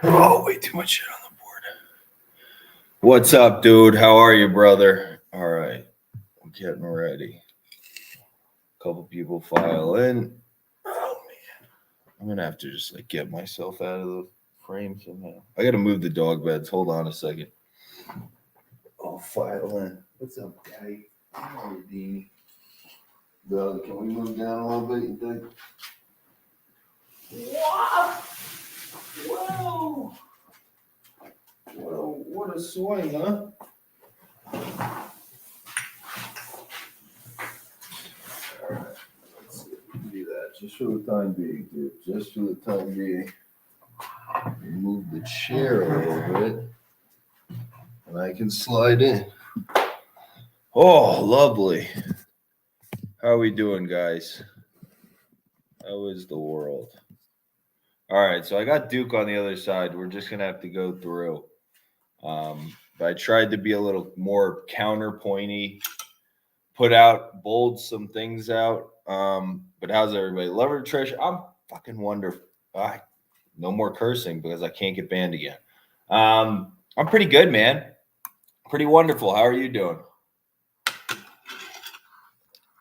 Oh, way too much shit on the board. What's up, dude? How are you, brother? All right, I'm getting ready. A couple people file in. Oh man, I'm gonna have to just like get myself out of the frame somehow. I gotta move the dog beds. Hold on a second. I'll file in. What's up, Daddy? How are you, Dean? Doug, can we move down a little bit? You think? Wow! Whoa! Whoa! What a swing, huh? Alright, let's see if we can do that just for the time being, dude. Just for the time being. Move the chair a little bit. And I can slide in. Oh, lovely. How are we doing, guys? How is the world? All right, so I got Duke on the other side. We're just gonna have to go through. But I tried to be a little more counterpointy, bold some things out. But how's everybody? Love her, Trish. I'm fucking wonderful. No more cursing because I can't get banned again. I'm pretty good, man. Pretty wonderful. How are you doing?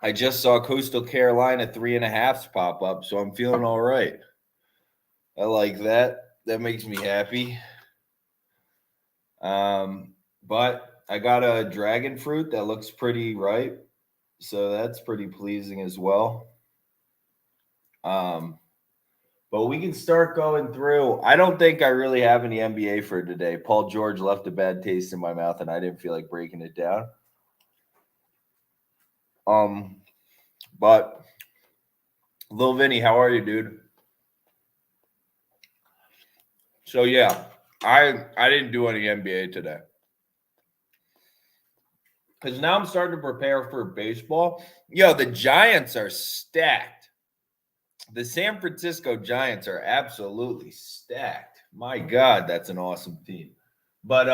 I just saw Coastal Carolina 3.5s pop up, so I'm feeling all right. I like that. That makes me happy. But I got a dragon fruit that looks pretty ripe, so that's pretty pleasing as well. But we can start going through. I don't think I really have any NBA for today. Paul George left a bad taste in my mouth, and I didn't feel like breaking it down. But Lil Vinny, how are you, dude? So yeah, I didn't do any NBA today. Because now I'm starting to prepare for baseball. Yo, the Giants are stacked. The San Francisco Giants are absolutely stacked. My God, that's an awesome team. But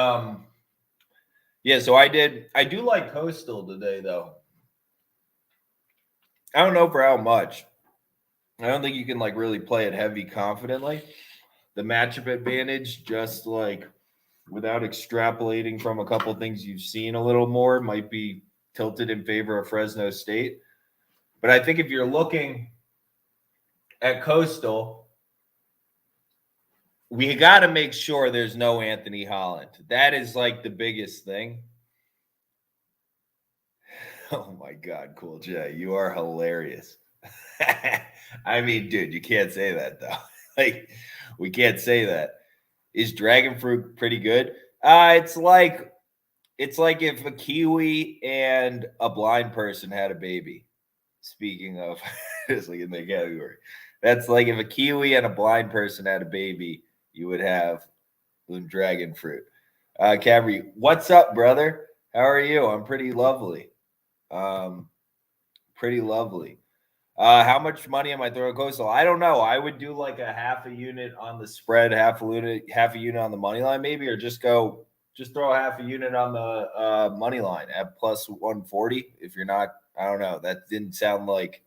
yeah, so I do like Coastal today, though. I don't know for how much. I don't think you can like really play it heavy confidently. The matchup advantage, just like without extrapolating from a couple things you've seen a little more, might be tilted in favor of Fresno State. But I think if you're looking at Coastal, we got to make sure there's no Anthony Holland. That is like the biggest thing. Oh my God, Cool J, you are hilarious. I mean, dude, you can't say that though. Like, we can't say that. Is dragon fruit pretty good? It's like if a kiwi and a blind person had a baby. Speaking of, just like in the category, that's like if a kiwi and a blind person had a baby, you would have dragon fruit. Cabri, what's up, brother? How are you? I'm pretty lovely. Pretty lovely. How much money am I throwing Coastal? I don't know. I would do like a half a unit on the spread, half a unit on the money line, maybe, or just throw half a unit on the money line at plus 140. If you're not, I don't know. That didn't sound like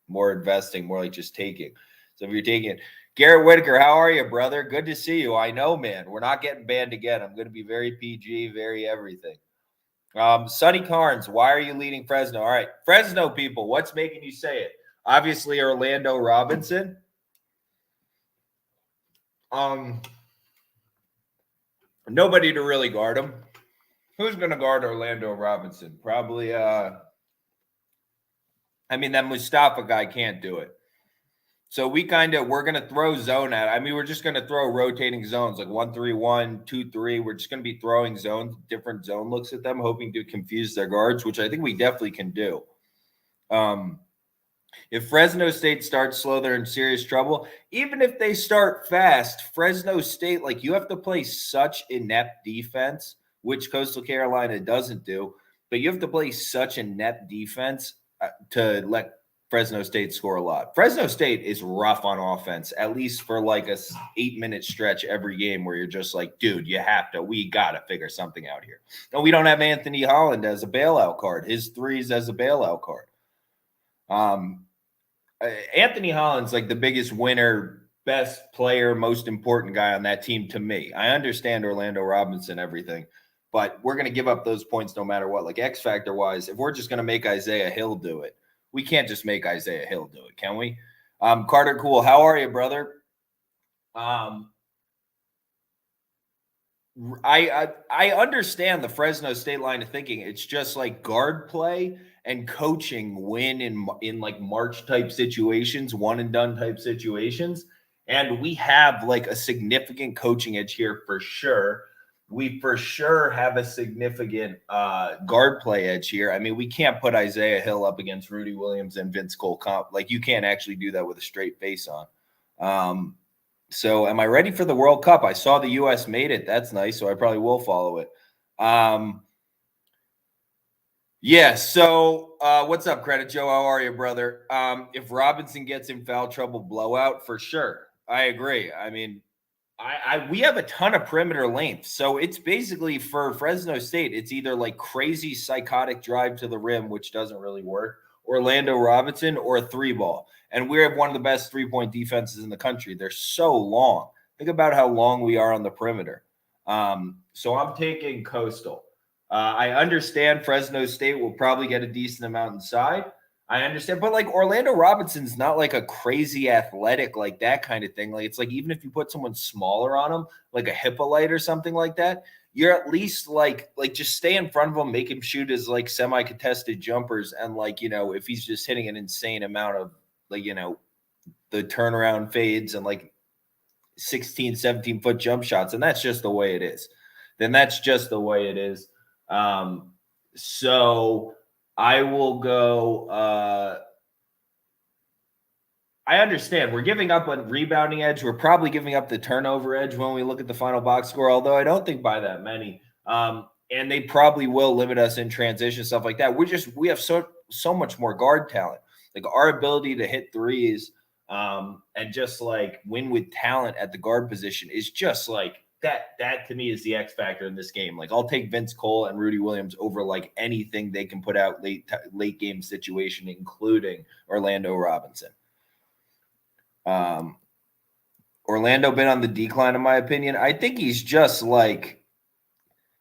more investing, more like just taking. So if you're taking Garrett Whitaker, how are you, brother? Good to see you. I know, man. We're not getting banned again. I'm going to be very PG, very everything. Sonny Carnes, why are you leading Fresno? All right, Fresno people, what's making you say it? Obviously, Orlando Robinson. Nobody to really guard him. Who's going to guard Orlando Robinson? Probably. That Mustafa guy can't do it. So we're going to throw zone at. We're just going to throw rotating zones like 1-3-1, 2-3. We're just going to be throwing zones, different zone looks at them, hoping to confuse their guards, which I think we definitely can do. If Fresno State starts slow, they're in serious trouble. Even if they start fast, Fresno State, like, you have to play such inept defense, which Coastal Carolina doesn't do, but you have to play such inept defense to let Fresno State score a lot. Fresno State is rough on offense, at least for like a 8-minute stretch every game where you're just like, dude, we got to figure something out here. And we don't have Anthony Holland as a bailout card. His threes as a bailout card. Anthony Holland's like the biggest winner best player, most important guy on that team to me. I understand Orlando Robinson, everything, but we're going to give up those points no matter what. Like X factor wise, if we're just going to make Isaiah Hill do it, we can't just make Isaiah Hill do it, can we? Carter Cool, how are you, brother? I understand the Fresno State line of thinking. It's just like guard play and coaching win in like March type situations, one and done type situations. And we have like a significant coaching edge here for sure. We for sure have a significant guard play edge here. I mean, we can't put Isaiah Hill up against Rudy Williams and Vince Cole comp. Like you can't actually do that with a straight face on. So am I ready for the World Cup? I saw the U.S. made it. That's nice. So I probably will follow it. Yeah. So what's up, Credit Joe? How are you, brother? If Robinson gets in foul trouble, blowout for sure. I agree. I mean, we have a ton of perimeter length. So it's basically for Fresno State, it's either like crazy psychotic drive to the rim, which doesn't really work, Orlando Robinson, or a three ball. And we have one of the best 3-point defenses in the country. They're so long. Think about how long we are on the perimeter. So I'm taking Coastal. I understand Fresno State will probably get a decent amount inside. I understand, but like Orlando Robinson's not like a crazy athletic, like that kind of thing. Like it's like even if you put someone smaller on him, like a Hippolyte or something like that, you're at least like just stay in front of him, make him shoot his like semi-contested jumpers, and like if he's just hitting an insane amount of like the turnaround fades and like 16, 17-foot jump shots, and that's just the way it is. Then that's just the way it is. So I will go. I understand we're giving up a rebounding edge. We're probably giving up the turnover edge when we look at the final box score, although I don't think by that many. And they probably will limit us in transition, stuff like that. We have so much more guard talent. Like our ability to hit threes and just like win with talent at the guard position is just like that to me is the X factor in this game. Like I'll take Vince Cole and Rudy Williams over like anything they can put out late game situation, including Orlando Robinson. Orlando been on the decline in my opinion. I think he's just like,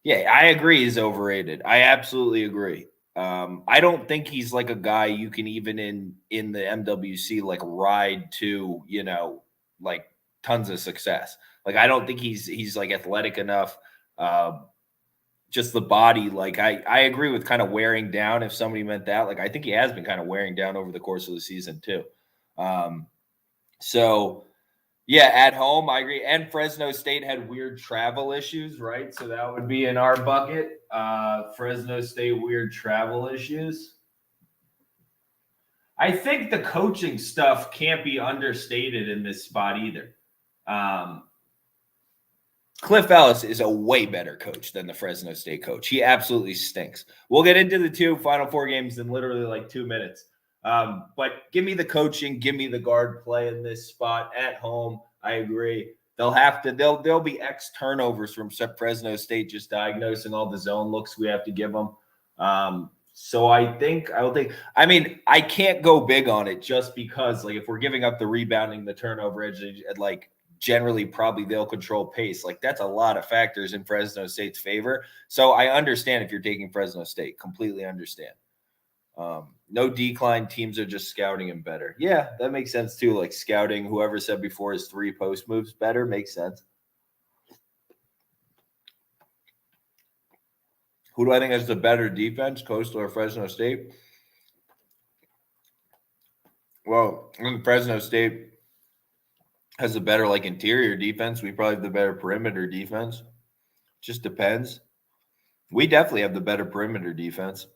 yeah, I agree he's overrated. I absolutely agree. I don't think he's like a guy you can even in the MWC like ride to, like tons of success. Like I don't think he's like athletic enough. Just the body, like I agree with kind of wearing down if somebody meant that. Like I think he has been kind of wearing down over the course of the season too. So yeah, at home, I agree. And Fresno State had weird travel issues, right? So that would be in our bucket. Fresno State weird travel issues. I think the coaching stuff can't be understated in this spot either. Cliff Ellis is a way better coach than the Fresno State coach. He absolutely stinks. We'll get into the two Final Four games in literally like 2 minutes. But give me the coaching, give me the guard play in this spot at home. I agree. There'll be X turnovers from Fresno State just diagnosing all the zone looks we have to give them. So I mean, I can't go big on it just because like if we're giving up the rebounding, the turnover edge, like generally probably they'll control pace. Like that's a lot of factors in Fresno State's favor. So I understand if you're taking Fresno State, completely understand. No decline, teams are just scouting him better. Yeah, that makes sense too. Like scouting, whoever said before his 3 post moves better makes sense. Who do I think has the better defense, Coastal or Fresno State? Well, I think Fresno State has a better like interior defense. We probably have the better perimeter defense. Just depends. We definitely have the better perimeter defense,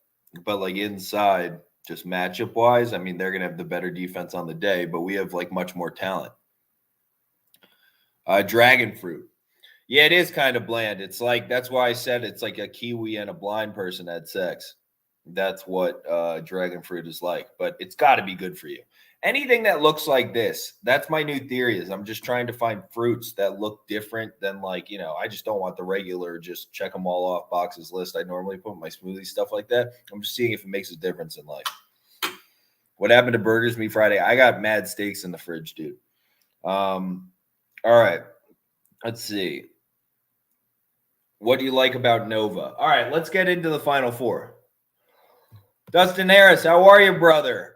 but like inside, just matchup wise, I mean, they're going to have the better defense on the day, but we have like much more talent. Dragon fruit. Yeah, it is kind of bland. It's like, that's why I said it's like a kiwi and a blind person had sex. That's what dragon fruit is like, but it's got to be good for you. Anything that looks like this, that's my new theory is I'm just trying to find fruits that look different than like, I just don't want the regular, just check them all off boxes list I normally put in my smoothie, stuff like that. I'm just seeing if it makes a difference in life. What happened to Burgers Me Friday? I got mad steaks in the fridge, dude. All right. Let's see. What do you like about Nova? All right, let's get into the Final Four. Dustin Harris, how are you, brother?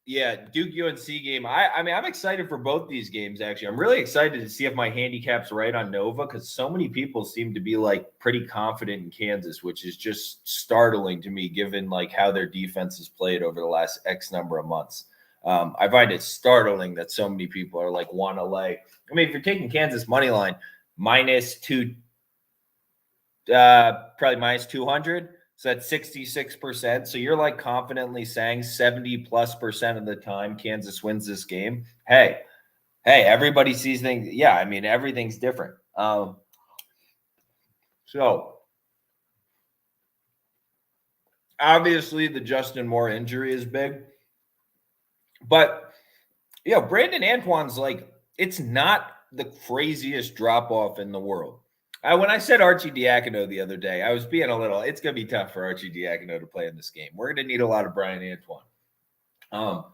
Yeah, Duke UNC game. I mean, I'm excited for both these games, actually. I'm really excited to see if my handicap's right on Nova because so many people seem to be like pretty confident in Kansas, which is just startling to me given like how their defense has played over the last X number of months. I find it startling that so many people are like want to lay. I mean, if you're taking Kansas money line -2, probably -200. So that's 66%. So you're like confidently saying 70+% of the time Kansas wins this game. Hey, everybody sees things. Yeah, I mean, everything's different. So obviously the Justin Moore injury is big. But Brandon Antoine's like, it's not the craziest drop off in the world. When I said Archie Diacono the other day, I was being a little, it's going to be tough for Archie Diacono to play in this game. We're going to need a lot of Brian Antoine.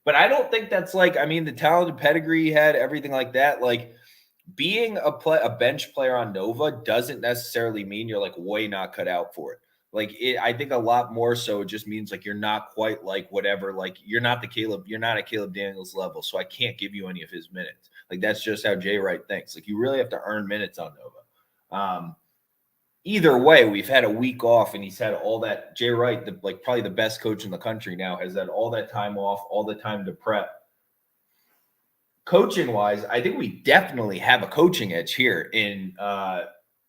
But I don't think that's like, I mean, the talented pedigree he had, everything like that. Like being a bench player on Nova doesn't necessarily mean you're like way not cut out for it. Like I think a lot more so it just means like you're not quite like whatever, like you're not at Caleb Daniels level. So I can't give you any of his minutes. Like that's just how Jay Wright thinks. Like you really have to earn minutes on Nova. Either way, we've had a week off and he's had all that. Jay Wright, probably the best coach in the country now, has had all that time off, all the time to prep. Coaching wise, I think we definitely have a coaching edge here in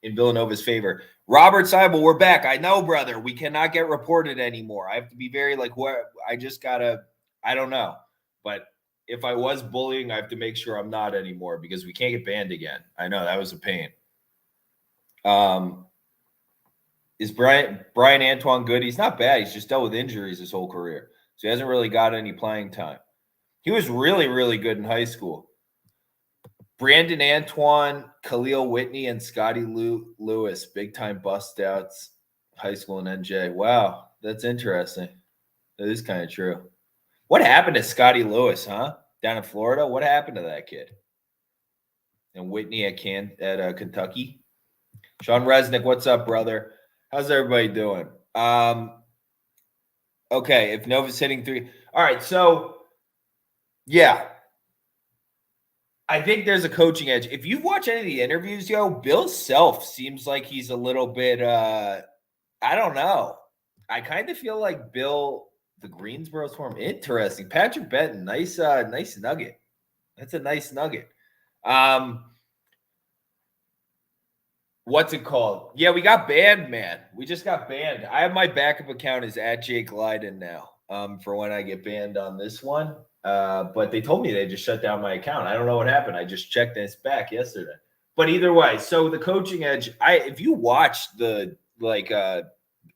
Villanova's favor. Robert Seibel, we're back. I know, brother. We cannot get reported anymore. I have to be very like, what? I just gotta. I don't know, but if I was bullying, I have to make sure I'm not anymore because we can't get banned again. I know that was a pain. Is Brian Antoine good? He's not bad. He's just dealt with injuries his whole career. So he hasn't really got any playing time. He was really, really good in high school. Brandon Antoine, Khalil Whitney, and Scotty Lewis, big-time bust-outs, high school in NJ. Wow, that's interesting. That is kind of true. What happened to Scotty Lewis, huh? Down in Florida? What happened to that kid? And Whitney at Kentucky? Sean Resnick, what's up, brother? How's everybody doing? Okay, if Nova's hitting 3. All right, so, yeah. I think there's a coaching edge. If you watch any of the interviews, Bill Self seems like he's a little bit, I don't know. I kind of feel like Bill, the Greensboro Storm, interesting. Patrick Benton, nice nugget. That's a nice nugget. What's it called? Yeah, we got banned, man. We just got banned. I have my backup account is at Jake Lyden now for when I get banned on this one. But they told me they just shut down my account. I don't know what happened. I just checked and it's back yesterday. But either way, so the coaching edge, if you watch the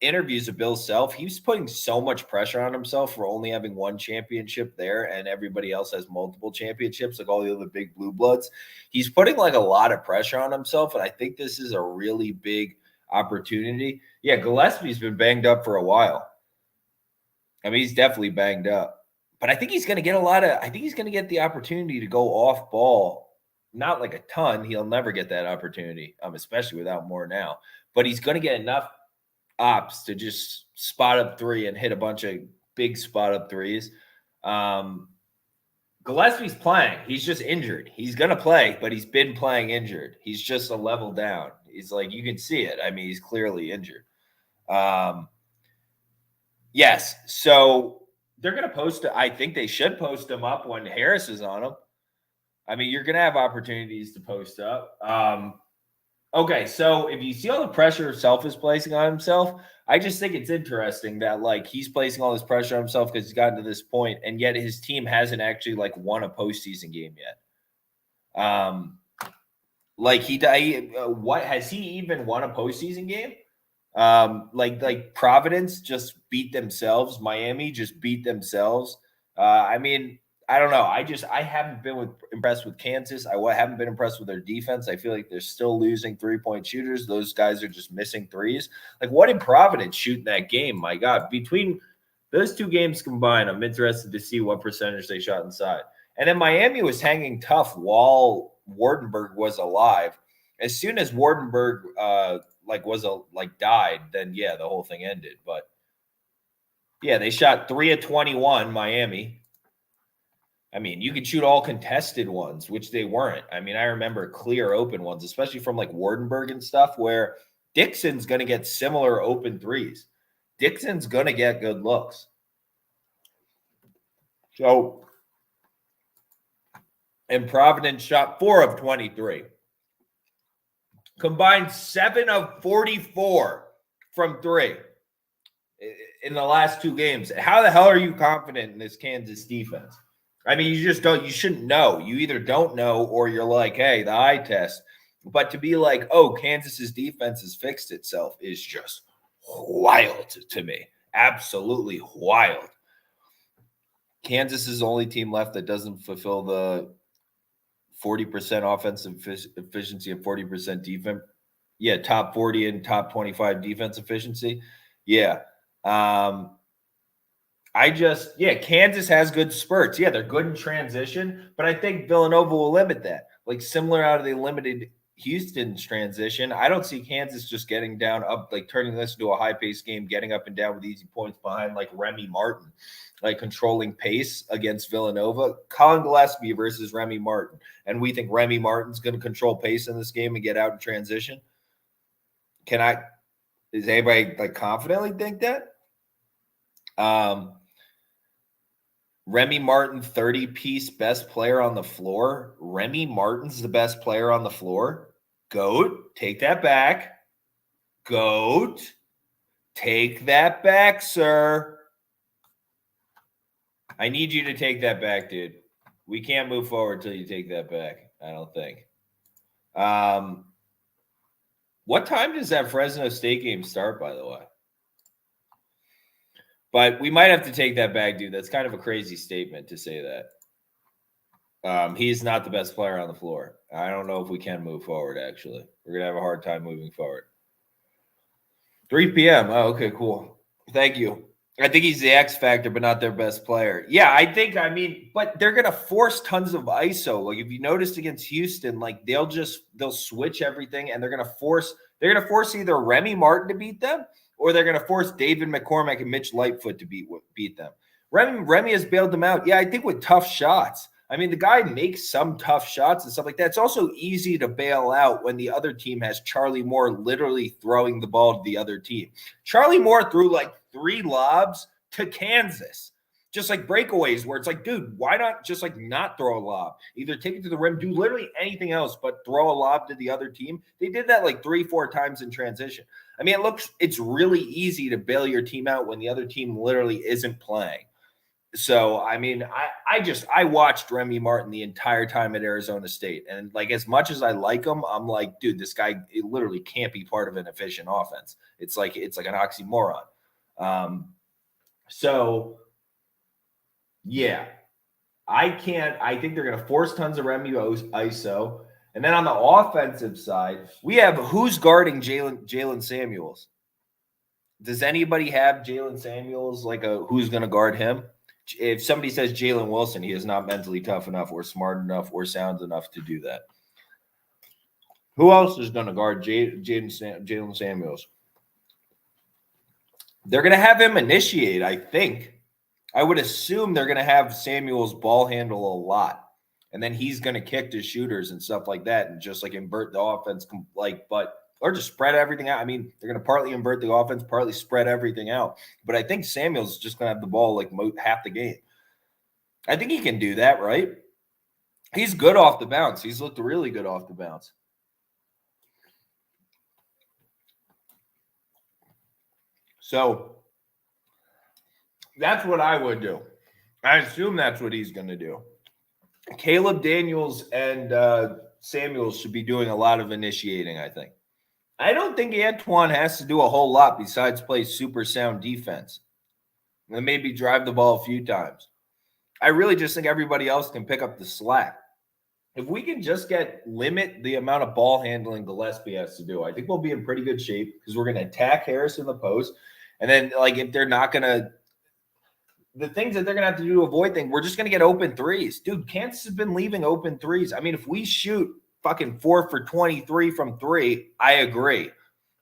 interviews of Bill Self, he's putting so much pressure on himself for only having one championship there and everybody else has multiple championships, like all the other big blue bloods. He's putting like a lot of pressure on himself, and I think this is a really big opportunity. Yeah, Gillespie's been banged up for a while. I mean, he's definitely banged up. But I think he's going to get the opportunity to go off ball, not like a ton. He'll never get that opportunity, especially without Moore now. But he's going to get enough ops to just spot up 3 and hit a bunch of big spot up 3s. Gillespie's playing. He's just injured. He's going to play, but he's been playing injured. He's just a level down. He's like, you can see it. I mean, he's clearly injured. Yes. So they're going to post it. I think they should post him up when Harris is on him. I mean, you're going to have opportunities to post up. Okay, so if you see all the pressure Self is placing on himself, I just think it's interesting that like he's placing all this pressure on himself because he's gotten to this point, and yet his team hasn't actually like won a postseason game yet. What has he even won a postseason game? Like Providence just beat themselves. Miami just beat themselves. I mean, I don't know. I haven't been impressed with Kansas. I haven't been impressed with their defense. I feel like they're still losing 3-point shooters. Those guys are just missing threes. Like, what did Providence shoot in that game? My God, between those two games combined, I'm interested to see what percentage they shot inside. And then Miami was hanging tough while Wardenberg was alive. As soon as Wardenberg died, then yeah, the whole thing ended. But yeah, they shot 3 of 21, Miami. I mean, you could shoot all contested ones, which they weren't. I mean, I remember clear open ones, especially from like Wardenberg and stuff, where Dixon's going to get similar open threes. Dixon's going to get good looks. So, and Providence shot 4 of 23. Combined 7 of 44 from 3 in the last 2 games. How the hell are you confident in this Kansas defense? I mean, you just don't, you shouldn't know. You either don't know or you're like, hey, the eye test. But to be like, oh, Kansas's defense has fixed itself is just wild to me. Absolutely wild. Kansas is the only team left that doesn't fulfill the 40% offensive efficiency and 40% defense. Yeah, top 40 and top 25 defense efficiency. Yeah. Kansas has good spurts. Yeah, they're good in transition, but I think Villanova will limit that. Like similar how they limited Houston's transition. I don't see Kansas just getting down up, like turning this into a high-paced game, getting up and down with easy points behind like Remy Martin, like controlling pace against Villanova. Colin Gillespie versus Remy Martin. And we think Remy Martin's going to control pace in this game and get out in transition. Does anybody like confidently think that? Remy Martin, 30-piece best player on the floor. Remy Martin's the best player on the floor. Goat, take that back. Goat, take that back, sir. I need you to take that back, dude. We can't move forward till you take that back, I don't think. What time does that Fresno State game start, by the way? But we might have to take that back, dude. That's kind of a crazy statement to say that. He's not the best player on the floor. I don't know if we can move forward, actually. We're going to have a hard time moving forward. 3 p.m. Oh, okay, cool. Thank you. I think he's the X factor, but not their best player. Yeah, but they're going to force tons of ISO. Like if you noticed against Houston, like they'll switch everything and they're going to force either Remy Martin to beat them or they're going to force David McCormack and Mitch Lightfoot to beat them. Remy has bailed them out. Yeah, I think with tough shots. I mean, the guy makes some tough shots and stuff like that. It's also easy to bail out when the other team has Charlie Moore literally throwing the ball to the other team. Charlie Moore threw like 3 lobs to Kansas, just like breakaways where it's like, dude, why not just like not throw a lob? Either take it to the rim, do literally anything else but throw a lob to the other team. They did that like 3-4 times in transition. I mean, it's really easy to bail your team out when the other team literally isn't playing. So, I mean, I watched Remy Martin the entire time at Arizona State. And like, as much as I like him, I'm like, dude, this guy, it literally can't be part of an efficient offense. It's like an oxymoron. So yeah, I think they're going to force tons of Remy ISO. And then on the offensive side, we have who's guarding Jalen Samuels. Does anybody have Jalen Samuels, like who's going to guard him? If somebody says Jalen Wilson, he is not mentally tough enough or smart enough or sound enough to do that. Who else is going to guard Jalen Samuels? They're going to have him initiate, I think. I would assume they're going to have Samuels ball handle a lot. And then he's going to kick to shooters and stuff like that and just like invert the offense, or just spread everything out. I mean, they're going to partly invert the offense, partly spread everything out. But I think Samuels is just going to have the ball like half the game. I think he can do that, right? He's good off the bounce. He's looked really good off the bounce. So that's what I would do. I assume that's what he's going to do. Caleb Daniels and Samuels should be doing a lot of initiating, I think. I don't think Antoine has to do a whole lot besides play super sound defense and maybe drive the ball a few times. I really just think everybody else can pick up the slack. If we can just limit the amount of ball handling Gillespie has to do, I think we'll be in pretty good shape because we're going to attack Harris in the post. And then, like, if they're not going to the things that they're going to have to do to avoid things, we're just going to get open threes. Dude, Kansas has been leaving open threes. I mean, if we shoot fucking 4 for 23 from 3, I agree.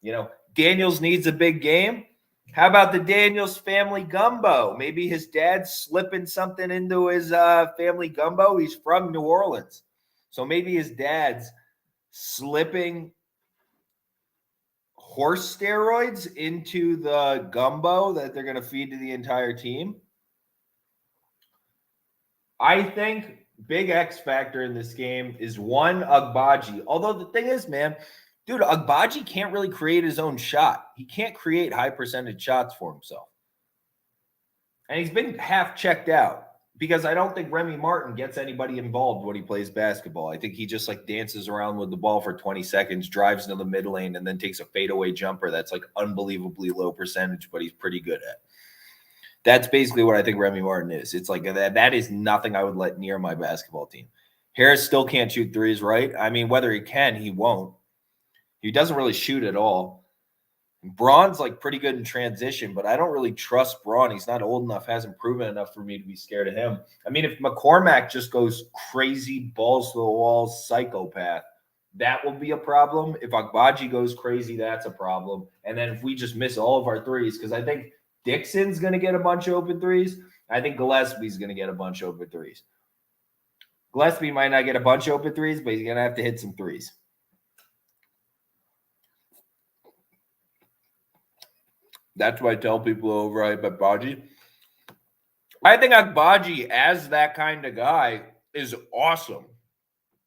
You know, Daniels needs a big game. How about the Daniels family gumbo? Maybe his dad's slipping something into his family gumbo. He's from New Orleans. So maybe his dad's slipping horse steroids into the gumbo that they're going to feed to the entire team. I think big X factor in this game is one, Agbaji. Although the thing is, man, dude, Agbaji can't really create his own shot. He can't create high percentage shots for himself. And he's been half checked out because I don't think Remy Martin gets anybody involved when he plays basketball. I think he just like dances around with the ball for 20 seconds, drives into the mid lane, and then takes a fadeaway jumper that's like unbelievably low percentage, but he's pretty good at. That's basically what I think Remy Martin is. It's like that is nothing I would let near my basketball team. Harris still can't shoot threes, right? I mean, whether he can, he won't. He doesn't really shoot at all. Braun's like pretty good in transition, but I don't really trust Braun. He's not old enough, hasn't proven enough for me to be scared of him. I mean, if McCormack just goes crazy, balls to the walls, psychopath, that will be a problem. If Agbaji goes crazy, that's a problem. And then if we just miss all of our threes, because I think Dixon's going to get a bunch of open threes. I think Gillespie's going to get a bunch of open threes. Gillespie might not get a bunch of open threes, but he's going to have to hit some threes. That's why I tell people over at Agbaji. I think Agbaji, as that kind of guy, is awesome.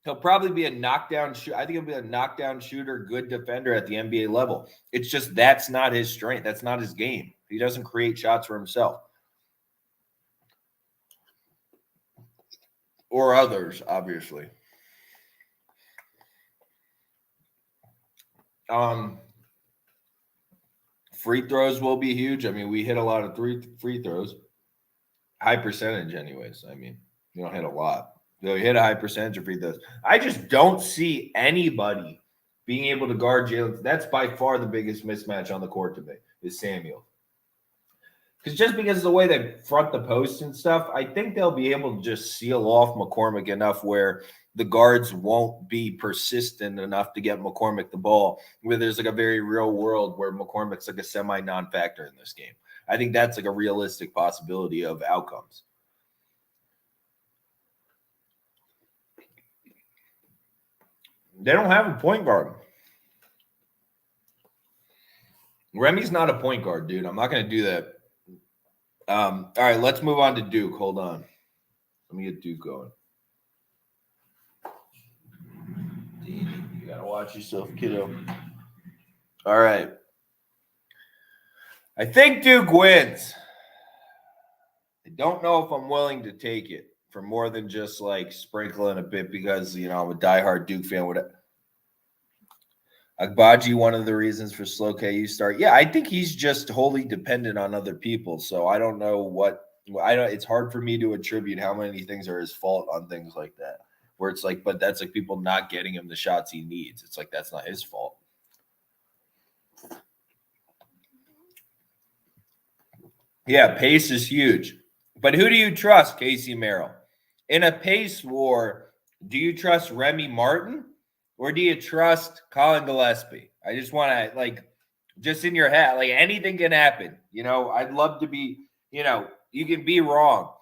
He'll probably be a knockdown shooter. I think he'll be a knockdown shooter, good defender at the NBA level. It's just that's not his strength. That's not his game. He doesn't create shots for himself. Or others, obviously. Free throws will be huge. I mean, we hit a lot of free throws. High percentage anyways. I mean, you don't hit a lot. You hit a high percentage of free throws. I just don't see anybody being able to guard Jalen. That's by far the biggest mismatch on the court today is Samuel. Because just because of the way they front the post and stuff, I think they'll be able to just seal off McCormick enough where the guards won't be persistent enough to get McCormick the ball, where there's like a very real world where McCormick's like a semi non-factor in this game. I think that's like a realistic possibility of outcomes. They don't have a point guard. Remy's not a point guard, dude. I'm not going to do that. All right, let's move on to Duke. Hold on. Let me get Duke going. You got to watch yourself, kiddo. All right. I think Duke wins. I don't know if I'm willing to take it for more than just like sprinkling a bit because, you know, I'm a diehard Duke fan. Agbaji, one of the reasons for slow KU start. Yeah, I think he's just wholly dependent on other people. So I don't know it's hard for me to attribute how many things are his fault on things like that. Where it's like, but that's like people not getting him the shots he needs. It's like, that's not his fault. Yeah, pace is huge. But who do you trust, Casey Merrill? In a pace war, do you trust Remy Martin or do you trust Colin Gillespie? I just want to, like, just in your head, like anything can happen. You know, I'd love to be, you know, you can be wrong.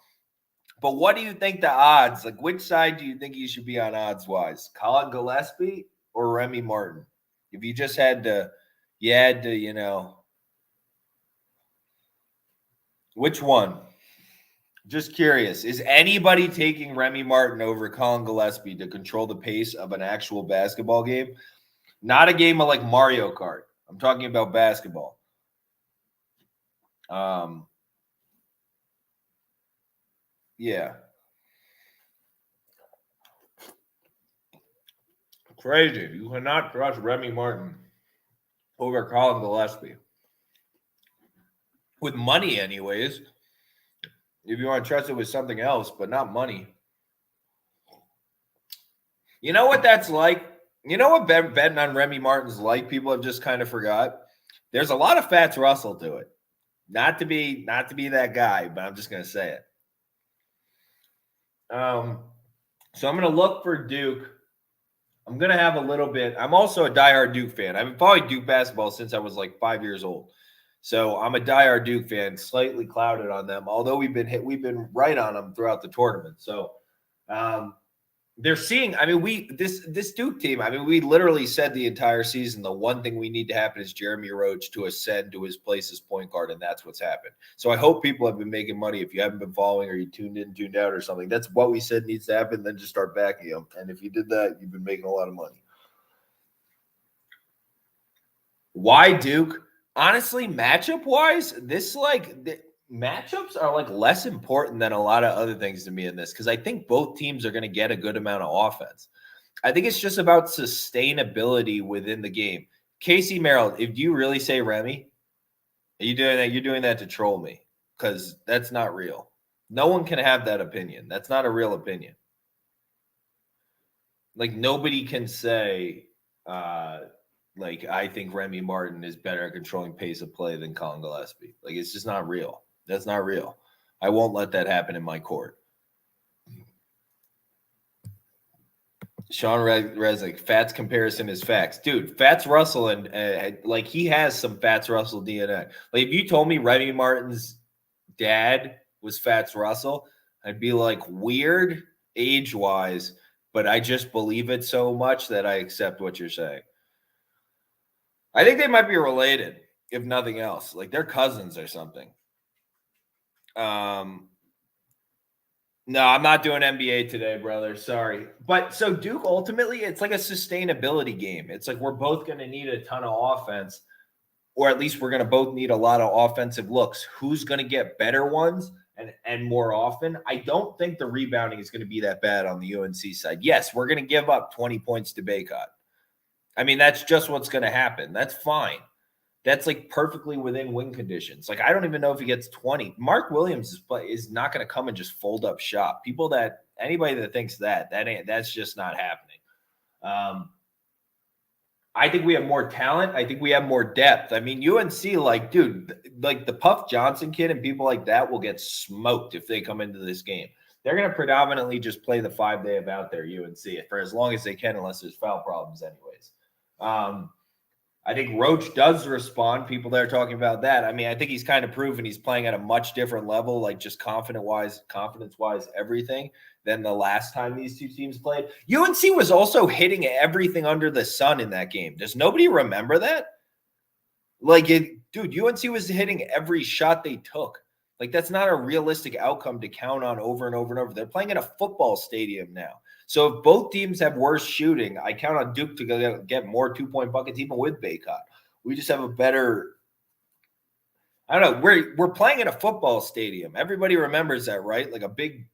But what do you think the odds, like which side do you think you should be on odds-wise? Colin Gillespie or Remy Martin? If you just had to, you know, which one? Just curious. Is anybody taking Remy Martin over Colin Gillespie to control the pace of an actual basketball game? Not a game of like Mario Kart. I'm talking about basketball. Yeah. Crazy. You cannot trust Remy Martin over Colin Gillespie. With money, anyways. If you want to trust it with something else, but not money. You know what that's like? You know what betting on Remy Martin's like? People have just kind of forgot. There's a lot of Fats Russell to it. Not to be that guy, but I'm just gonna say it. So I'm gonna look for Duke. I'm gonna have a little bit. I'm also a diehard Duke fan. I've been following Duke basketball since I was like 5 years old. So I'm a diehard Duke fan, slightly clouded on them. Although we've been right on them throughout the tournament. So they're seeing. I mean, this Duke team. I mean, we literally said the entire season the one thing we need to happen is Jeremy Roach to ascend to his place as point guard, and that's what's happened. So I hope people have been making money. If you haven't been following or you tuned in, tuned out, or something, that's what we said needs to happen. Then just start backing them, and if you did that, you've been making a lot of money. Why Duke? Honestly, matchup wise, matchups are like less important than a lot of other things to me in this because I think both teams are going to get a good amount of offense. I think it's just about sustainability within the game. Casey Merrill, if you really say Remy, are you doing that? You're doing that to troll me because that's not real. No one can have that opinion. That's not a real opinion. Like nobody can say, like I think Remy Martin is better at controlling pace of play than Colin Gillespie. Like it's just not real. That's not real. I won't let that happen in my court. Sean Resnick, Fats comparison is facts. Dude, Fats Russell, and like he has some Fats Russell DNA. Like if you told me Remy Martin's dad was Fats Russell, I'd be like weird age-wise, but I just believe it so much that I accept what you're saying. I think they might be related, if nothing else. Like they're cousins or something. No, I'm not doing NBA today, brother. Sorry. But so Duke, ultimately, it's like a sustainability game. It's like we're both going to need a ton of offense, or at least we're going to both need a lot of offensive looks. Who's going to get better ones and more often? I don't think the rebounding is going to be that bad on the UNC side. Yes, we're going to give up 20 points to Bacot. I mean, that's just what's going to happen. That's fine. That's like perfectly within win conditions. Like, I don't even know if he gets 20. Mark Williams is not going to come and just fold up shop. Anybody that thinks that's just not happening. I think we have more talent. I think we have more depth. I mean, UNC, like, dude, like the Puff Johnson kid and people like that will get smoked if they come into this game. They're going to predominantly just play the 5 they have out there, UNC, for as long as they can, unless there's foul problems anyways. I think Roach does respond. People that are talking about that. I mean, I think he's kind of proven he's playing at a much different level, like just confidence-wise, everything than the last time these two teams played. UNC was also hitting everything under the sun in that game. Does nobody remember that? Dude, UNC was hitting every shot they took. Like, that's not a realistic outcome to count on over and over and over. They're playing in a football stadium now. So if both teams have worse shooting, I count on Duke to get more 2-point buckets, even with Bacot. We just have a better – I don't know. We're playing in a football stadium. Everybody remembers that, right? Like a big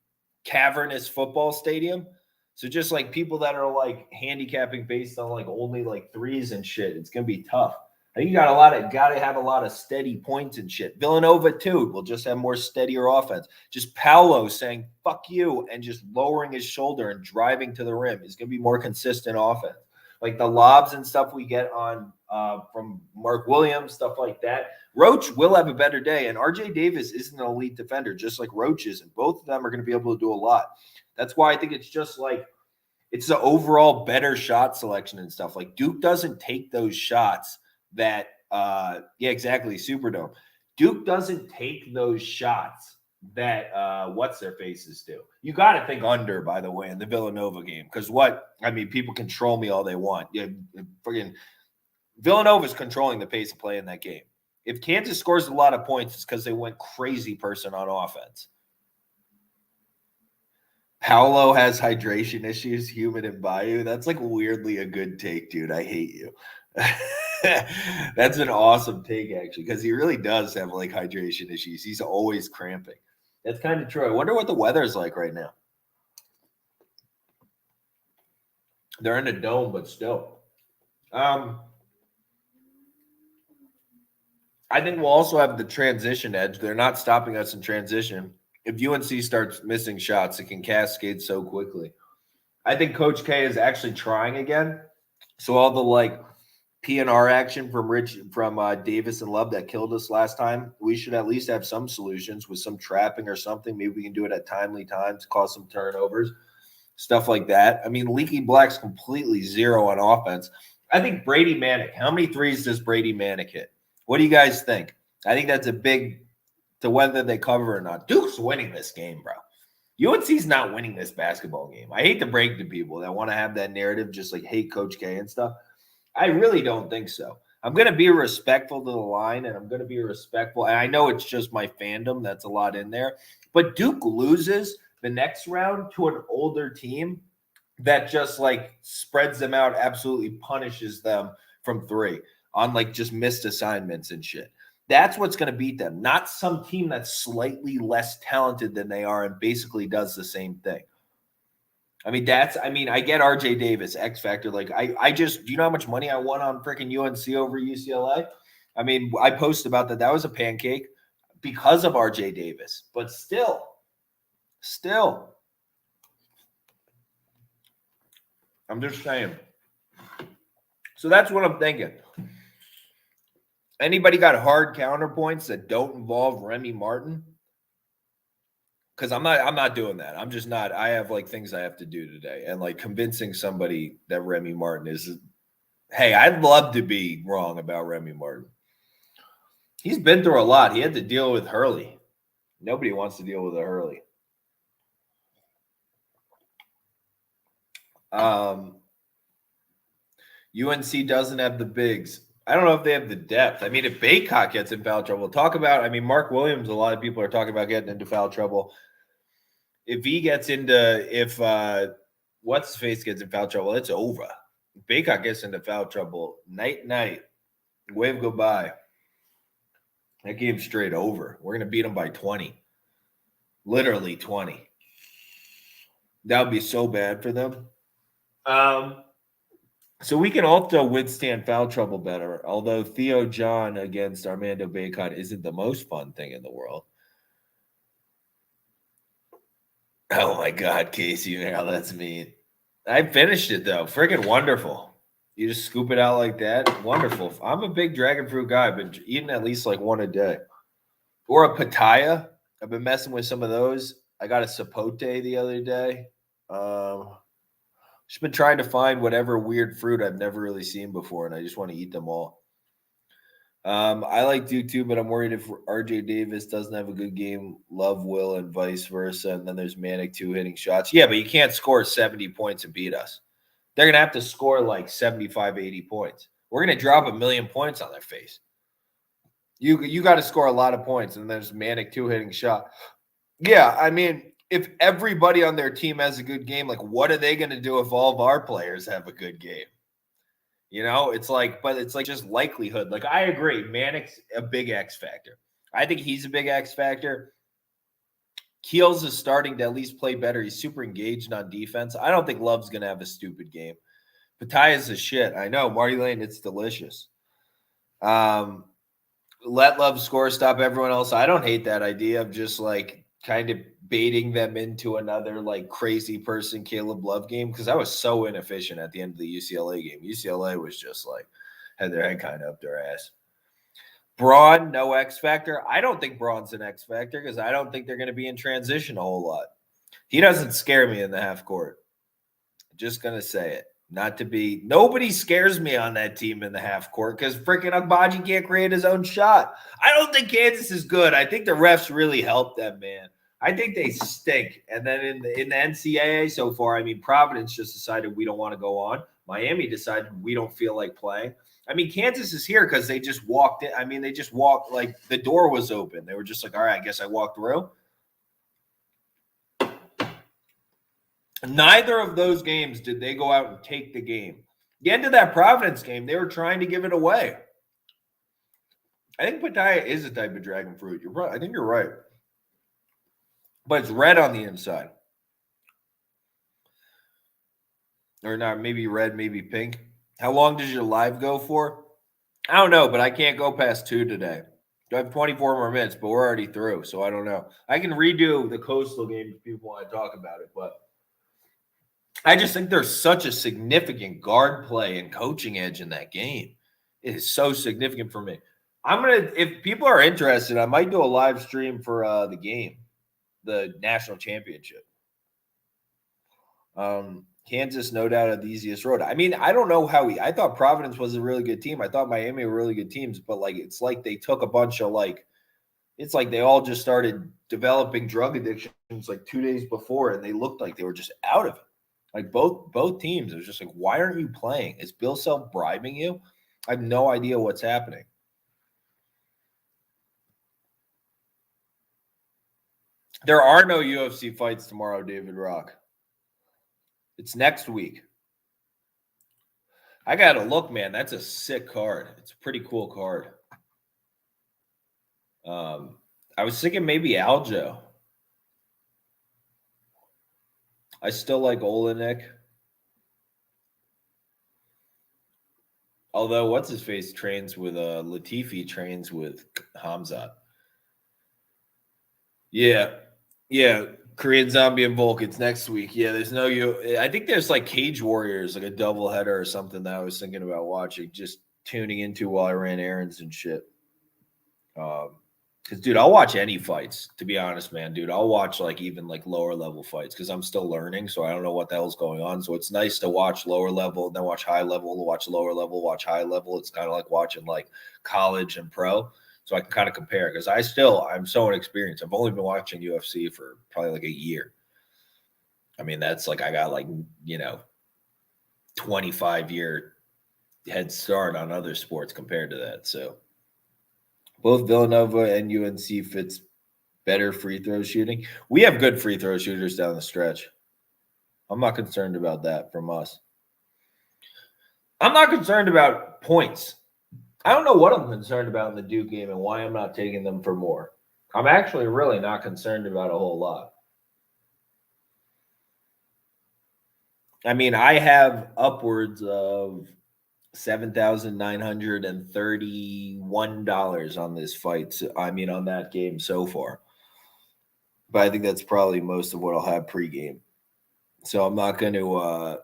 cavernous football stadium. So just like people that are like handicapping based on like only like threes and shit, it's going to be tough. I think you got to have a lot of steady points and shit. Villanova too will just have more steadier offense. Just Paolo saying "fuck you" and just lowering his shoulder and driving to the rim is going to be more consistent offense. Like the lobs and stuff we get on from Mark Williams, stuff like that. Roach will have a better day, and RJ Davis isn't an elite defender, just like Roach is, and both of them are going to be able to do a lot. That's why I think it's just like it's the overall better shot selection and stuff. Like Duke doesn't take those shots that exactly, Superdome. Duke doesn't take those shots that what's their faces do. You got to think under, by the way, in the Villanova game, because people can troll me all they want. Yeah, friggin' Villanova's controlling the pace of play in that game. If Kansas scores a lot of points, it's because they went crazy person on offense. Paolo has hydration issues, humid in Bayou. That's like weirdly a good take, dude. I hate you. That's an awesome take, actually, because he really does have like hydration issues. He's always cramping. That's kind of true. I wonder what the weather's like right now. They're in a dome, but still. I think we'll also have the transition edge. They're not stopping us in transition. If UNC starts missing shots, it can cascade so quickly. I think Coach K is actually trying again. So all the like PNR action from Davis and Love that killed us last time. We should at least have some solutions with some trapping or something. Maybe we can do it at timely times, cause some turnovers, stuff like that. I mean, Leaky Black's completely zero on offense. I think Brady Manick. How many threes does Brady Manick hit? What do you guys think? I think that's a big to whether they cover or not. Duke's winning this game, bro. UNC's not winning this basketball game. I hate to break to people that want to have that narrative, just like hate Coach K and stuff. I really don't think so. I'm going to be respectful to the line, and I'm going to be respectful. And I know it's just my fandom. That's a lot in there. But Duke loses the next round to an older team that just like spreads them out, absolutely punishes them from three on like just missed assignments and shit. That's what's going to beat them, not some team that's slightly less talented than they are and basically does the same thing. I mean, I get RJ Davis, X Factor. Like, I just, do you know how much money I won on freaking UNC over UCLA? I mean, I posted about that. That was a pancake because of RJ Davis. But still. I'm just saying. So that's what I'm thinking. Anybody got hard counterpoints that don't involve Remy Martin? Because I'm not doing that. I'm just not. I have like things I have to do today. And like convincing somebody that Remy Martin is, hey, I'd love to be wrong about Remy Martin. He's been through a lot. He had to deal with Hurley. Nobody wants to deal with a Hurley. UNC doesn't have the bigs. I don't know if they have the depth. I mean, if Baycott gets in foul trouble, Mark Williams, a lot of people are talking about getting into foul trouble. If he gets into, what's his face gets in foul trouble, it's over. If Baycott gets into foul trouble, night, wave goodbye. That game's straight over. We're going to beat them by 20. Literally 20. That would be so bad for them. So we can also withstand foul trouble better, although Theo John against Armando Baycott isn't the most fun thing in the world. Oh, my God, Casey, that's mean. I finished it, though. Freaking wonderful. You just scoop it out like that. Wonderful. I'm a big dragon fruit guy. I've been eating at least like one a day. Or a pitaya. I've been messing with some of those. I got a sapote the other day. Just been trying to find whatever weird fruit I've never really seen before, and I just want to eat them all. I like Duke too, but I'm worried if RJ Davis doesn't have a good game, Love will, and vice versa. And then there's Manick too hitting shots. Yeah, but you can't score 70 points and beat us. They're going to have to score like 75, 80 points. We're going to drop 1,000,000 points on their face. You got to score a lot of points, and there's Manick too hitting shot. Yeah, I mean, if everybody on their team has a good game, like what are they going to do if all of our players have a good game? You know, it's like just likelihood. Like I agree, Manick's a big X factor. I think he's a big X factor. Keels is starting to at least play better. He's super engaged on defense. I don't think Love's going to have a stupid game. Pataya's a shit. I know, Marty Lane, it's delicious. Let Love score, stop everyone else. I don't hate that idea of just like kind of baiting them into another like crazy person Caleb Love game, because I was so inefficient at the end of the UCLA game. UCLA was just like had their head kind of up their ass. Braun, no X factor. I don't think Braun's an X factor because I don't think they're going to be in transition a whole lot. He doesn't scare me in the half court. Just going to say it. Nobody scares me on that team in the half court because freaking Agbaji can't create his own shot. I don't think Kansas is good. I think the refs really helped them, man. I think they stink. And then in the NCAA so far, I mean, Providence just decided we don't want to go on. Miami decided we don't feel like playing. I mean, Kansas is here because they just walked in. I mean, they just walked like the door was open. They were just like, all right, I guess I walked through. Neither of those games did they go out and take the game. The end of that Providence game, they were trying to give it away. I think Pitaya is a type of dragon fruit. You're right. I think you're right. But it's red on the inside. Or not, maybe red, maybe pink. How long does your live go for? I don't know, but I can't go past 2 today. I have 24 more minutes, but we're already through, so I don't know. I can redo the Coastal game if people want to talk about it, but I just think there's such a significant guard play and coaching edge in that game. It is so significant for me. If people are interested, I might do a live stream for the game, the national championship. Kansas, no doubt, had the easiest road. I mean, I don't know how I thought Providence was a really good team. I thought Miami were really good teams, but like it's like they took a bunch of it's like they all just started developing drug addictions like 2 days before, and they looked like they were just out of it. Like both teams, it was just like, why aren't you playing? Is Bill Self bribing you? I have no idea what's happening. There are no UFC fights tomorrow, David Rock. It's next week. I got to look, man. That's a sick card. It's a pretty cool card. I was thinking maybe Aljo. I still like Olenek. Although, what's his face trains with Latifi trains with Hamzat. Yeah. Korean Zombie and Volk. It's next week. Yeah, there's no I think there's like Cage Warriors, like a double header or something that I was thinking about watching, just tuning into while I ran errands and shit. Because, dude, I'll watch any fights, to be honest, man. Dude, I'll watch even lower level fights because I'm still learning, so I don't know what the hell's going on. So it's nice to watch lower level, then watch high level, watch lower level, watch high level. It's kind of like watching college and pro. So I can kind of compare because I'm so inexperienced. I've only been watching UFC for probably a year. I mean, that's I got 25-year head start on other sports compared to that. So both Villanova and UNC fits better free throw shooting. We have good free throw shooters down the stretch. I'm not concerned about that from us. I'm not concerned about points. I don't know what I'm concerned about in the Duke game and why I'm not taking them for more. I'm actually really not concerned about a whole lot. I mean, I have upwards of $7,931 on this fight. On that game so far. But I think that's probably most of what I'll have pregame. So I'm not going to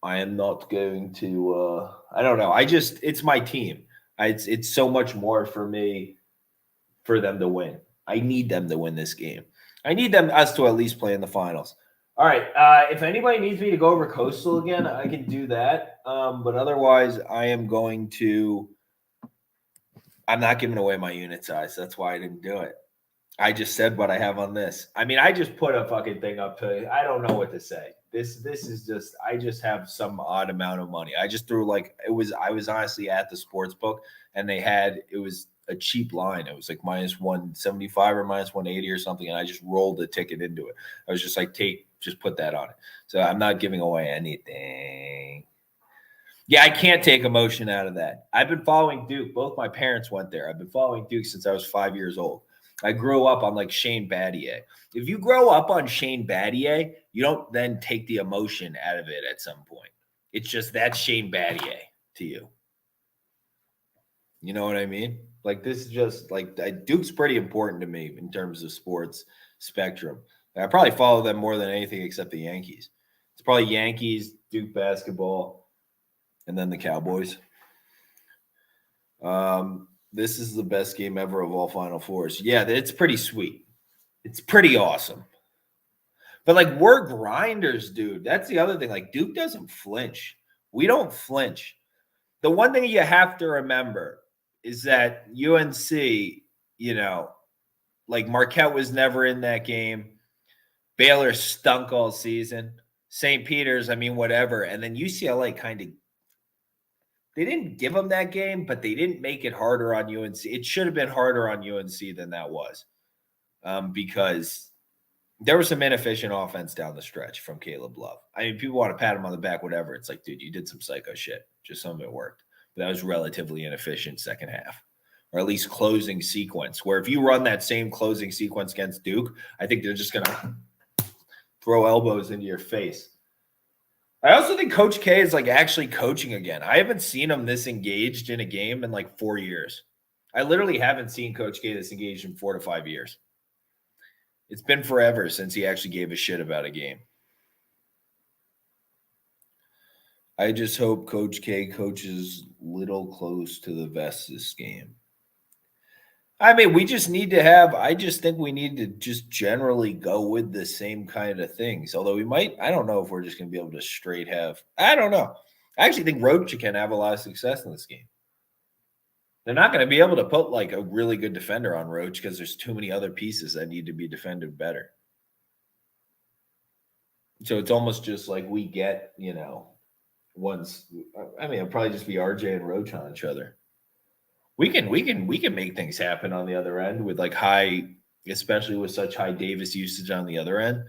I am not going to I don't know. It's my team. It's so much more for me for them to win. I need them to win this game. I need us to at least play in the finals. All right. If anybody needs me to go over Coastal again, I can do that. But otherwise, I'm not giving away my unit size. That's why I didn't do it. I just said what I have on this. I mean, I just put a fucking thing up to, I don't know what to say. This is just, I just have some odd amount of money. I just threw I was honestly at the sports book and it was a cheap line. It was minus 175 or minus 180 or something. And I just rolled the ticket into it. I was just just put that on it. So I'm not giving away anything. Yeah, I can't take emotion out of that. I've been following Duke. Both my parents went there. I've been following Duke since I was 5 years old. I grew up on Shane Battier. If you grow up on Shane Battier, you don't then take the emotion out of it at some point. It's just that's Shane Battier to you. You know what I mean? This is just Duke's pretty important to me in terms of sports spectrum. I probably follow them more than anything except the Yankees. It's probably Yankees, Duke basketball, and then the Cowboys. This is the best game ever of all Final Fours. Yeah, it's pretty sweet. It's pretty awesome. But we're grinders, dude. That's the other thing. Duke doesn't flinch. We don't flinch. The one thing you have to remember is that UNC, Marquette was never in that game. Baylor stunk all season. St. Peter's, whatever. And then UCLA they didn't give them that game, but they didn't make it harder on UNC. It should have been harder on UNC than that was because there was some inefficient offense down the stretch from Caleb Love. People want to pat him on the back, whatever. It's dude, you did some psycho shit. Just some of it worked. But that was relatively inefficient second half, or at least closing sequence, where if you run that same closing sequence against Duke, I think they're just going to throw elbows into your face. I also think Coach K is actually coaching again. I haven't seen him this engaged in a game in 4 years. I literally haven't seen Coach K this engaged in 4 to 5 years. It's been forever since he actually gave a shit about a game. I just hope Coach K coaches little close to the vest this game. I mean, we just need to have, I just think we need to just generally go with the same kind of things. Although we might, I don't know if we're just going to be able to straight have, I don't know. I actually think Roach can have a lot of success in this game. They're not going to be able to put like a really good defender on Roach because there's too many other pieces that need to be defended better. So it's almost just like we get, once, I mean, it'll probably just be RJ and Roach on each other. We can make things happen on the other end with like high, especially with such high Davis usage on the other end.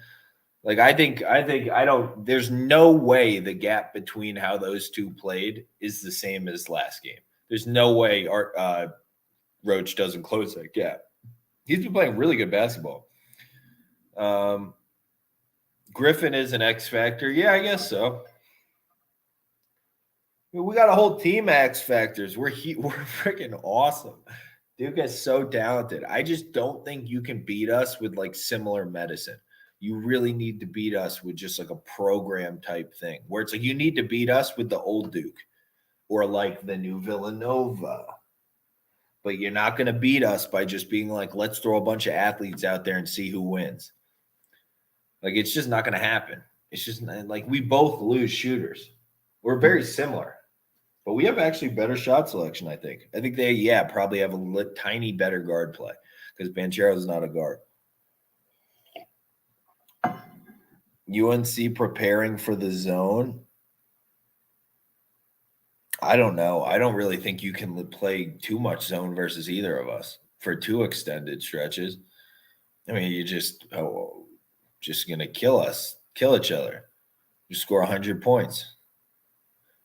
Like I think I don't. There's no way the gap between how those two played is the same as last game. There's no way Roach doesn't close that gap. He's been playing really good basketball. Griffin is an X factor. Yeah, I guess so. We got a whole team of X factors. We're freaking awesome. Duke is so talented. I just don't think you can beat us with like similar medicine. You really need to beat us with just like a program type thing where it's like you need to beat us with the old Duke or like the new Villanova. But you're not going to beat us by just being like, let's throw a bunch of athletes out there and see who wins. Like, it's just not going to happen. It's just like we both lose shooters. We're very similar. But we have actually better shot selection, I think. I think they, probably have a tiny better guard play because Banchero is not a guard. UNC preparing for the zone. I don't know. I don't really think you can play too much zone versus either of us for two extended stretches. I mean, you're just going to kill each other. You score 100 points.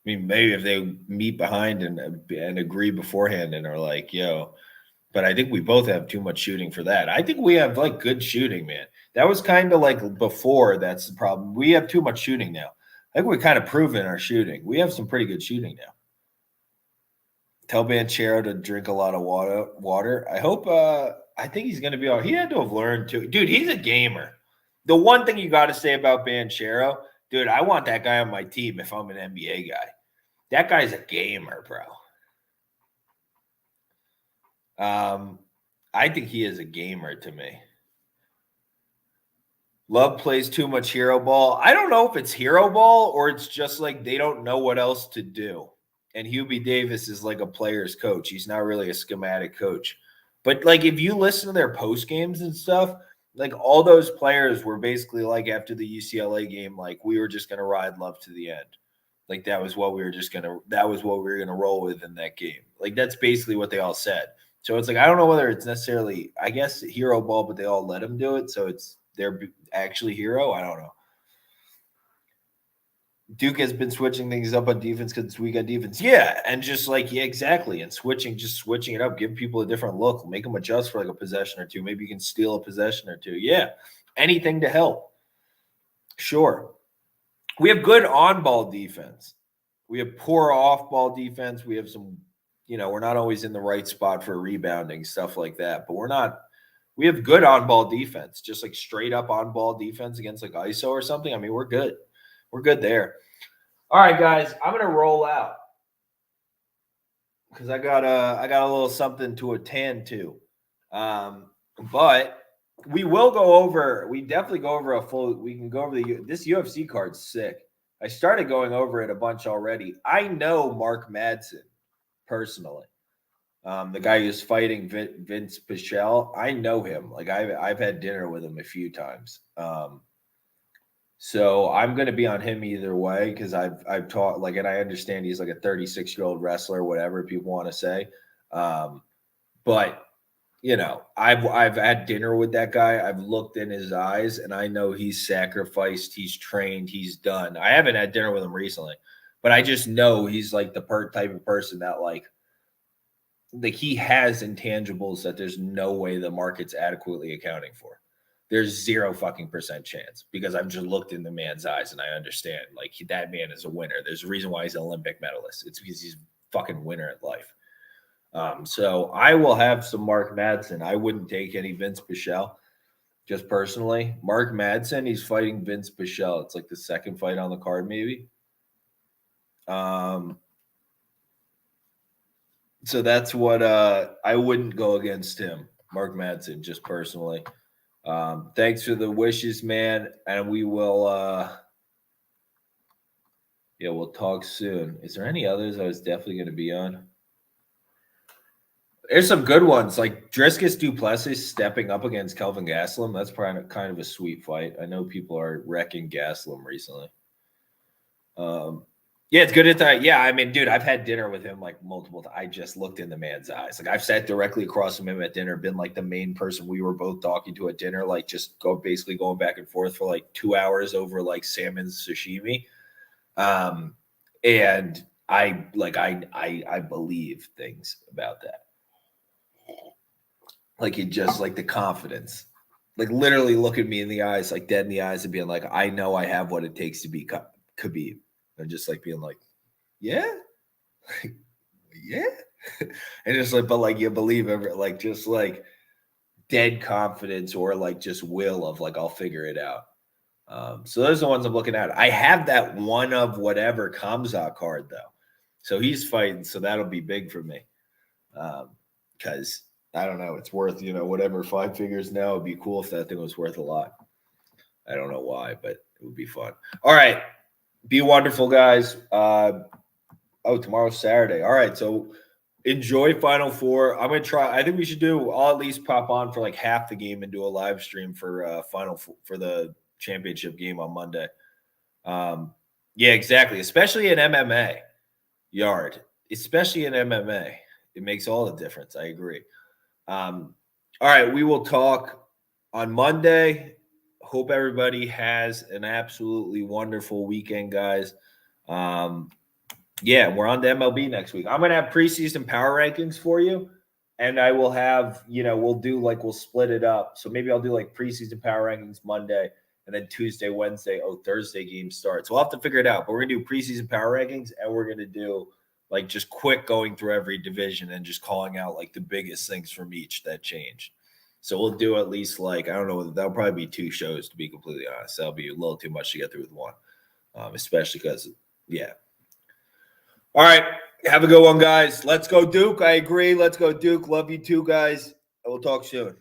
I mean, maybe if they meet behind and agree beforehand and are like, but I think we both have too much shooting for that. I think we have like good shooting, man. That was kind of like before. That's the problem. We have too much shooting now. I think we're kind of proven our shooting. We have some pretty good shooting now. Tell Banchero to drink a lot of water. I hope, I think he's going to be all, he had to have learned to, dude, he's a gamer. The one thing you got to say about Banchero, dude, I want that guy on my team if I'm an NBA guy. That guy's a gamer, bro. I think he is a gamer to me. Love plays too much hero ball. I don't know if it's hero ball or it's just like they don't know what else to do. And Hubie Davis is like a player's coach. He's not really a schematic coach. But like if you listen to their post games and stuff, like all those players were basically like after the UCLA game, like we were just going to ride Love to the end. Like that was what we were going to roll with in that game. Like that's basically what they all said. So it's like, I don't know whether it's necessarily, I guess, hero ball, but they all let him do it. So they're actually hero. I don't know. Duke has been switching things up on defense because we got defense. Yeah. And just like, yeah, exactly. And switching it up, give people a different look, make them adjust for like a possession or two. Maybe you can steal a possession or two. Yeah. Anything to help. Sure. We have good on-ball defense. We have poor off-ball defense. We have some, we're not always in the right spot for rebounding, stuff like that. But we have good on-ball defense, just like straight up on-ball defense against like ISO or something. I mean, we're good. We're good there. All right, guys, I'm going to roll out because I got a little something to attend to. But we will go over. We definitely go over we can go over this UFC card's sick. I started going over it a bunch already. I know Mark Madsen personally, the guy who's fighting Vince Pichel. I know him. Like I've had dinner with him a few times. So I'm going to be on him either way because I've taught like, and I understand he's like a 36-year-old wrestler, whatever people want to say. But I've had dinner with that guy. I've looked in his eyes and I know he's sacrificed, he's trained, he's done. I haven't had dinner with him recently, but I just know he's like the type of person that like he has intangibles that there's no way the market's adequately accounting for. There's 0% chance because I've just looked in the man's eyes and I understand like that man is a winner. There's a reason why he's an Olympic medalist. It's because he's a fucking winner at life. So I will have some Mark Madsen. I wouldn't take any Vince Pichel, just personally. Mark Madsen, he's fighting Vince Pichel. It's like the second fight on the card, maybe. So that's what I wouldn't go against him, Mark Madsen, just personally. Thanks for the wishes, man, and we will we'll talk soon. Is there any others I was definitely going to be on? There's some good ones like Dricus du Plessis stepping up against Kelvin Gastelum. That's probably kind of a sweet fight. I know people are wrecking Gastelum recently. Yeah, it's good at that. Yeah, I mean, dude, I've had dinner with him like multiple times. I just looked in the man's eyes. Like I've sat directly across from him at dinner, been like the main person we were both talking to at dinner, like just basically going back and forth for like 2 hours over like salmon sashimi. And I believe things about that. Like it just like the confidence, like literally looking me in the eyes, like dead in the eyes and being like, I know I have what it takes to be Khabib. And just like being like, yeah, yeah. And just like, but like you believe every, like just like dead confidence or like just will of like, I'll figure it out. So those are the ones I'm looking at. I have that one of whatever Kamzat card though. So he's fighting. So that'll be big for me. Because I don't know, it's worth, whatever 5 figures now. It'd be cool if that thing was worth a lot. I don't know why, but it would be fun. All right. Be wonderful, guys. Tomorrow's Saturday. All right. So enjoy Final Four. I'm going to try. I think we should I'll at least pop on for like half the game and do a live stream for for the championship game on Monday. Yeah, exactly. Especially in MMA yard, especially in MMA. It makes all the difference. I agree. All right. We will talk on Monday. Hope everybody has an absolutely wonderful weekend, guys. We're on to MLB next week. I'm going to have preseason power rankings for you. And I will have, we'll split it up. So maybe I'll do like preseason power rankings Monday and then Tuesday, Wednesday, Thursday game starts. We'll have to figure it out. But we're going to do preseason power rankings and we're going to do like just quick going through every division and just calling out like the biggest things from each that changed. So we'll do at least like, I don't know, that'll probably be 2 shows to be completely honest. That'll be a little too much to get through with one, especially because, yeah. All right. Have a good one, guys. Let's go, Duke. I agree. Let's go, Duke. Love you too, guys. I will talk soon.